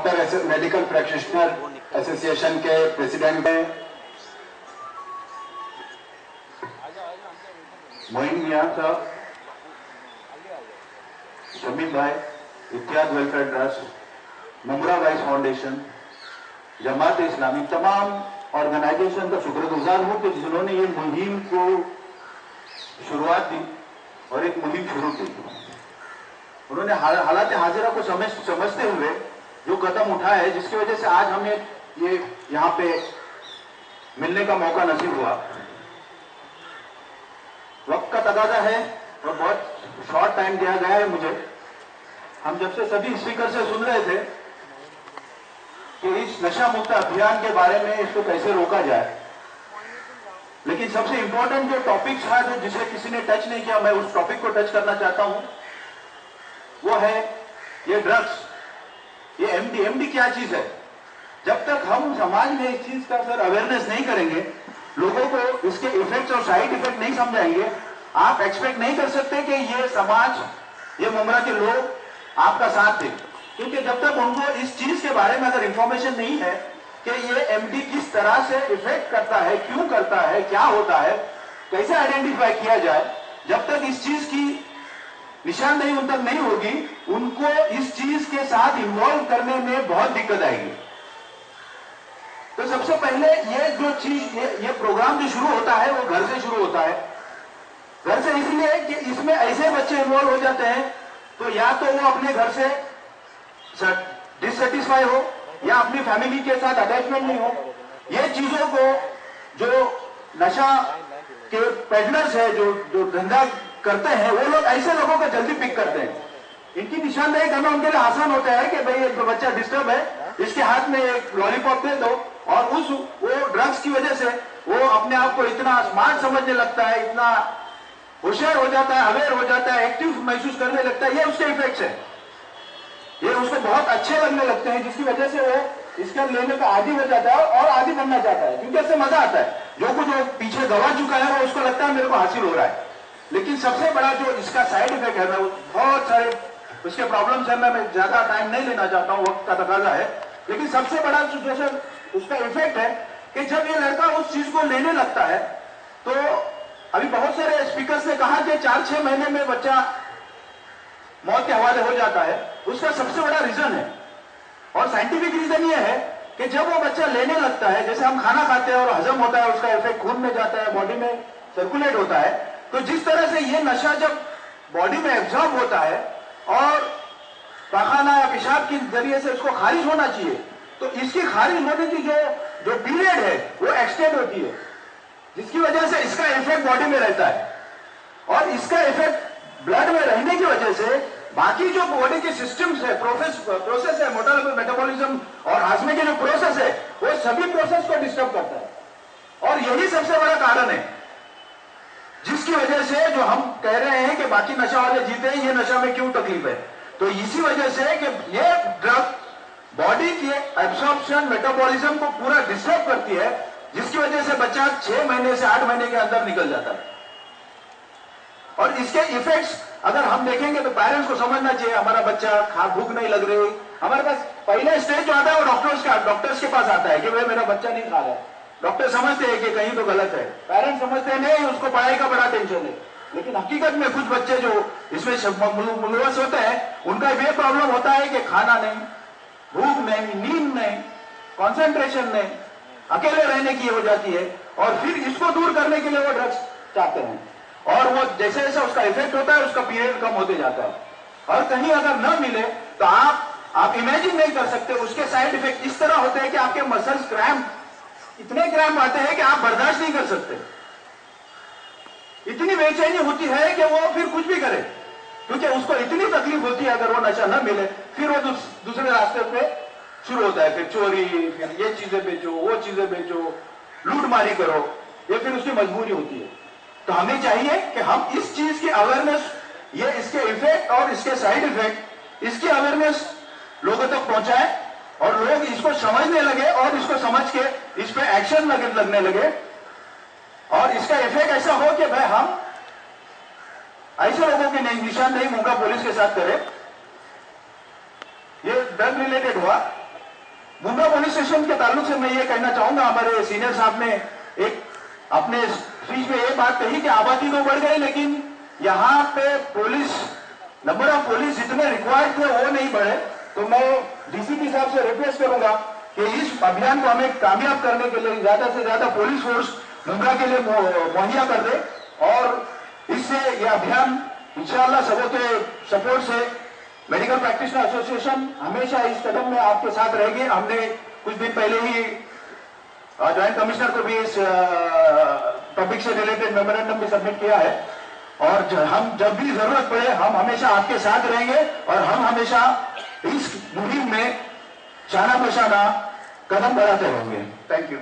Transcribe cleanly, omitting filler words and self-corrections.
Doctor medical practitioner association के president हैं मोइन मियां साहब, शमीम भाई, इत्याद वेलफेयर ट्रस्ट, मुमरा वाइस फाउंडेशन, जमात इस्लामी, तमाम ऑर्गेनाइजेशन का शुक्रगुजार हूं कि जिन्होंने ये मुहिम को शुरुआत दी और एक मुहिम शुरू की। उन्होंने हालात हाजिरा को समझते हुए जो कदम उठाया है, जिसकी वजह से आज हमें ये यहाँ पे मिलने का मौका नसीब हुआ। वक्त का तकाजा है और बहुत शॉर्ट टाइम दिया गया है मुझे। हम जब से सभी स्पीकर से सुन रहे थे कि इस नशा मुक्त अभियान के बारे में इसको कैसे रोका जाए, लेकिन सबसे इंपॉर्टेंट जो टॉपिक था जो जिसे किसी ने टच नहीं किया, मैं उस टॉपिक को टच करना चाहता हूं। वो है ये ड्रग्स, ये एमडी। एमडी क्या चीज है? जब तक हम समाज में इस चीज का सर अवेयरनेस नहीं करेंगे, लोगों को इसके इफेक्ट्स और साइड इफेक्ट नहीं समझाएंगे, आप एक्सपेक्ट नहीं कर सकते कि ये समाज, ये मुमरा के लोग आपका साथ दें। क्योंकि जब तक उनको इस चीज के बारे में अगर इंफॉर्मेशन नहीं है कि ये एमडी किस तरह से इफेक्ट करता है, क्यों करता है, क्या होता है, कैसे आइडेंटिफाई किया जाए, जब तक इस चीज की निशानदेही उन तक नहीं होगी, उनको इस चीज के साथ इन्वॉल्व करने में बहुत दिक्कत आएगी। तो सबसे पहले ये जो चीज, ये प्रोग्राम जो शुरू होता है वो घर से शुरू होता है। घर से इसलिए कि इसमें ऐसे बच्चे इन्वॉल्व हो जाते हैं तो या तो वो अपने घर से डिससेटिस्फाई हो या अपनी फैमिली के साथ अटैचमेंट नहीं हो। ये चीजों को जो नशा के पेडलर्स है, जो धंधा करते हैं, वो लोग ऐसे लोगों को जल्दी पिक करते हैं। इनकी निशानदेही करना उनके लिए आसान होता है कि भाई एक बच्चा डिस्टर्ब है, इसके हाथ में एक लॉलीपॉप दे दो, और वो ड्रग्स की वजह से वो अपने आप को इतना स्मार्ट समझने लगता है, इतना होशियार हो जाता है, अवेयर हो जाता है, एक्टिव महसूस करने लगता है। ये उसके इफेक्ट्स है, ये उसको बहुत अच्छे लगने लगते हैं, जिसकी वजह से वो इसका लेने का आदी हो जाता है और आदी बनना चाहता है, क्योंकि इससे मजा आता है। जो कुछ वो पीछे गवा चुका है वो उसको लगता है मेरे को हासिल हो रहा है। लेकिन सबसे बड़ा जो इसका साइड इफेक्ट है, मैं बहुत सारे उसके प्रॉब्लम्स है, मैं ज्यादा टाइम नहीं लेना चाहता हूँ, वक्त का तकाजा है। लेकिन सबसे बड़ा जो उसका इफेक्ट है कि जब ये लड़का उस चीज को लेने लगता है, तो अभी बहुत सारे स्पीकर्स ने कहा कि 4-6 महीने में बच्चा मौत के हवाले हो जाता है। उसका सबसे बड़ा रीजन है, और साइंटिफिक रीजन ये है कि जब वो बच्चा लेने लगता है, जैसे हम खाना खाते हैं और हजम होता है, उसका इफेक्ट खून में जाता है, बॉडी में सर्कुलेट होता है, तो जिस तरह से ये नशा जब बॉडी में एब्जॉर्ब होता है और पाखाना या पेशाब के जरिए से उसको खारिज होना चाहिए, तो इसकी खारिज होने की जो पीरियड है वो एक्सटेंड होती है, जिसकी वजह से इसका इफेक्ट बॉडी में रहता है। और इसका इफेक्ट ब्लड में रहने की वजह से बाकी जो बॉडी के सिस्टम्स है, प्रोसेस है, मेटाबॉलिज्म और हाजमे के जो प्रोसेस है, वो सभी प्रोसेस को डिस्टर्ब करता है। और यही सबसे बड़ा कारण है जिसकी वजह से जो हम कह रहे हैं कि बाकी नशा वाले जीते हैं, ये नशा में क्यों तकलीफ है, तो इसी वजह से कि ये ड्रग बॉडी के एब्सॉर्प्शन, मेटाबॉलिज्म को पूरा डिस्टर्ब करती है, जिसकी वजह से बच्चा 6 महीने से 8 महीने के अंदर निकल जाता है। और इसके इफेक्ट्स अगर हम देखेंगे तो पेरेंट्स को समझना चाहिए, हमारा बच्चा भूख नहीं लग रही, हमारे पास पहले स्टेज जो आता है वो डॉक्टर्स के पास आता है कि भाई मेरा बच्चा नहीं खा रहा है। डॉक्टर समझते हैं कि कहीं तो गलत है, पेरेंट्स समझते हैं नहीं उसको पढ़ाई का बड़ा टेंशन है। लेकिन हकीकत में कुछ बच्चे जो इसमें मुलवस होते हैं, उनका ये प्रॉब्लम होता है कि खाना नहीं, भूख नहीं, नींद नहीं, कॉन्सेंट्रेशन नहीं, अकेले रहने की हो जाती है, और फिर इसको दूर करने के लिए वो ड्रग्स चाहते हैं, और वो जैसे जैसे उसका इफेक्ट होता है उसका पीरियड कम होते जाता है। और कहीं अगर न मिले तो आप इमेजिन नहीं कर सकते, उसके साइड इफेक्ट इस तरह होते हैं कि आपके मसल्स क्रैम्प, इतने क्रैम्प आते हैं कि आप बर्दाश्त नहीं कर सकते, इतनी बेचैनी होती है कि वो फिर कुछ भी करे, क्योंकि उसको इतनी तकलीफ होती है अगर वो नशा न मिले। फिर वो दूसरे रास्ते पे शुरू होता है, फिर चोरी, फिर ये चीजें बेचो, वो चीजें बेचो, लूटमारी करो, ये फिर उसकी मजबूरी होती है। तो हमें चाहिए कि हम इस चीज की अवेयरनेस, ये इसके इफेक्ट और इसके साइड इफेक्ट, इसकी अवेयरनेस लोगों तक पहुंचाएं और लोग इसको समझने लगे और इसको समझ के इस पे एक्शन लगने लगे, और इसका इफेक्ट ऐसा हो कि भाई हम ऐसे लोगों की निशानदेही मुमरा पुलिस के साथ करें। ये ड्रग रिलेटेड हुआ, मुंब्रा पुलिस स्टेशन के ताल्लुक से मैं ये कहना चाहूंगा, हमारे सीनियर साहब ने एक अपने स्पीच में ये बात कही कि आबादी तो बढ़ गई लेकिन यहाँ पे पुलिस नंबर ऑफ पुलिस जितने रिक्वायर्ड थे वो नहीं बढ़े। तो मैं डीसीपी साहब से रिक्वेस्ट करूंगा कि इस अभियान को हमें कामयाब करने के लिए ज्यादा से ज्यादा पुलिस फोर्स मुंब्रा के लिए मुहैया कर दे और इससे यह अभियान इंशाअल्लाह सबों के सपोर्ट से मेडिकल प्रैक्टिशनर एसोसिएशन हमेशा इस कदम में आपके साथ रहेगी। हमने कुछ दिन पहले ही ज्वाइंट कमिश्नर को भी इस टॉपिक से रिलेटेड मेमोरेंडम भी सबमिट किया है और हम जब भी जरूरत पड़े हम हमेशा आपके साथ रहेंगे और हम हमेशा इस मुहिम में शाना बशाना कदम बढ़ाते रहेंगे। Thank you.